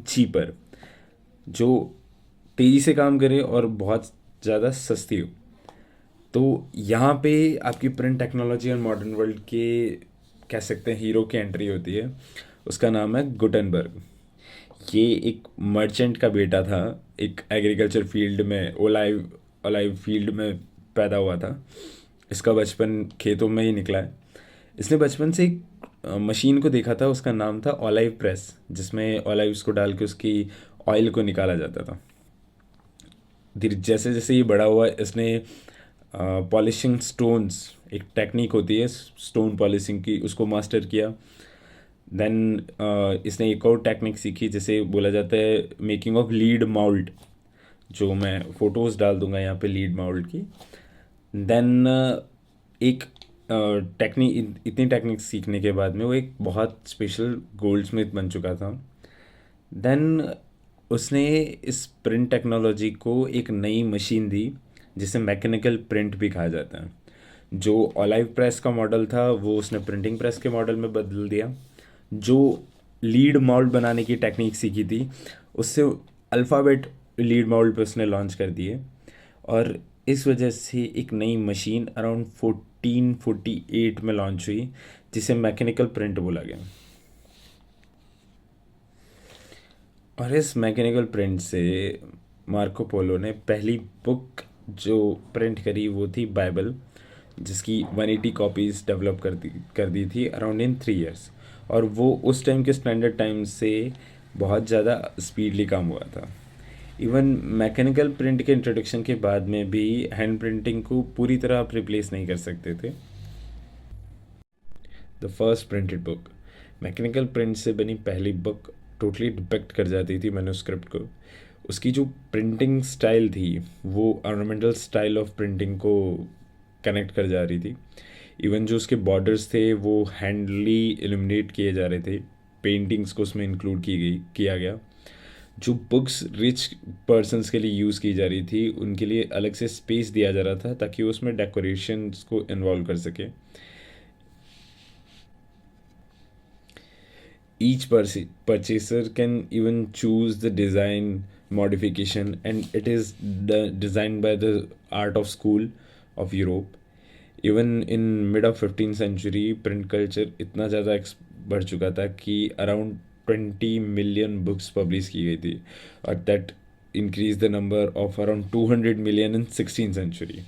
Cheaper, जो तेज़ी से काम करे और बहुत ज़्यादा सस्ती हो। तो यहाँ पे आपकी प्रिंट टेक्नोलॉजी और मॉडर्न वर्ल्ड के कह सकते हैं हीरो की एंट्री होती है। उसका नाम है गुटनबर्ग। ये एक मर्चेंट का बेटा था, एक एग्रीकल्चर फील्ड में ओलाइव ओलाइव फील्ड में पैदा हुआ था। इसका बचपन खेतों में ही निकला है। इसने बचपन से एक मशीन को देखा था, उसका नाम था ओलाइव प्रेस, जिसमें ओलाइव्स को डाल के उसकी ऑयल को निकाला जाता था। धीरे जैसे जैसे ये बड़ा हुआ, इसने पॉलिशिंग स्टोन्स, एक टेक्निक होती है स्टोन पॉलिशिंग की, उसको मास्टर किया। देन इसने एक और टेक्निक सीखी जिसे बोला जाता है मेकिंग ऑफ लीड माउल्ट, जो मैं फ़ोटोज़ डाल दूंगा यहाँ पे लीड माउल्ट की। देन एक टेक्निक, इतनी टेक्निक सीखने के बाद में वो एक बहुत स्पेशल गोल्ड स्मिथ बन चुका था। देन उसने इस प्रिंट टेक्नोलॉजी को एक नई मशीन दी जिसे मैकेनिकल प्रिंट भी कहा जाता है। जो ओलाइव प्रेस का मॉडल था वो उसने प्रिंटिंग प्रेस के मॉडल में बदल दिया। जो लीड माउल्ट बनाने की टेक्निक सीखी थी उससे अल्फ़ाबेट लीड माउल्ट पे उसने लॉन्च कर दिए। और इस वजह से एक नई मशीन अराउंड 1448 में लॉन्च हुई जिसे मैकेनिकल प्रिंट बोला गया। और इस मैकेनिकल प्रिंट से मार्को पोलो ने पहली बुक जो प्रिंट करी वो थी बाइबल, जिसकी 180 कॉपीज़ डेवलप कर दी थी अराउंड इन 3 इयर्स। और वो उस टाइम के स्टैंडर्ड टाइम से बहुत ज़्यादा स्पीडली काम हुआ था। इवन मैकेनिकल प्रिंट के इंट्रोडक्शन के बाद में भी हैंड प्रिंटिंग को पूरी तरह आप रिप्लेस नहीं कर सकते थे। The first printed book, mechanical print से बनी पहली बुक, टोटली डिपेक्ट कर जाती थी मैन्युस्क्रिप्ट को। उसकी जो प्रिंटिंग स्टाइल थी वो ऑर्नामेंटल स्टाइल ऑफ प्रिंटिंग को कनेक्ट कर जा रही थी। इवन जो उसके बॉर्डर्स थे वो हैंडली इल्यूमिनेट किए जा रहे थे, पेंटिंग्स को उसमें इंक्लूड किया गया। जो बुक्स रिच पर्सन्स के लिए यूज़ की जा रही थी उनके लिए अलग से स्पेस दिया जा रहा था ताकि वो उसमें डेकोरेशंस को इन्वॉल्व कर सके। Each purchaser can even choose the design modification, and it is designed by the art of school of Europe. Even in mid of 15th century print culture इतना ज़्यादा बढ़ चुका था कि अराउंड 20 मिलियन बुक्स पब्लिश की गई थी, और that increased the number of around 200 million in 16th century.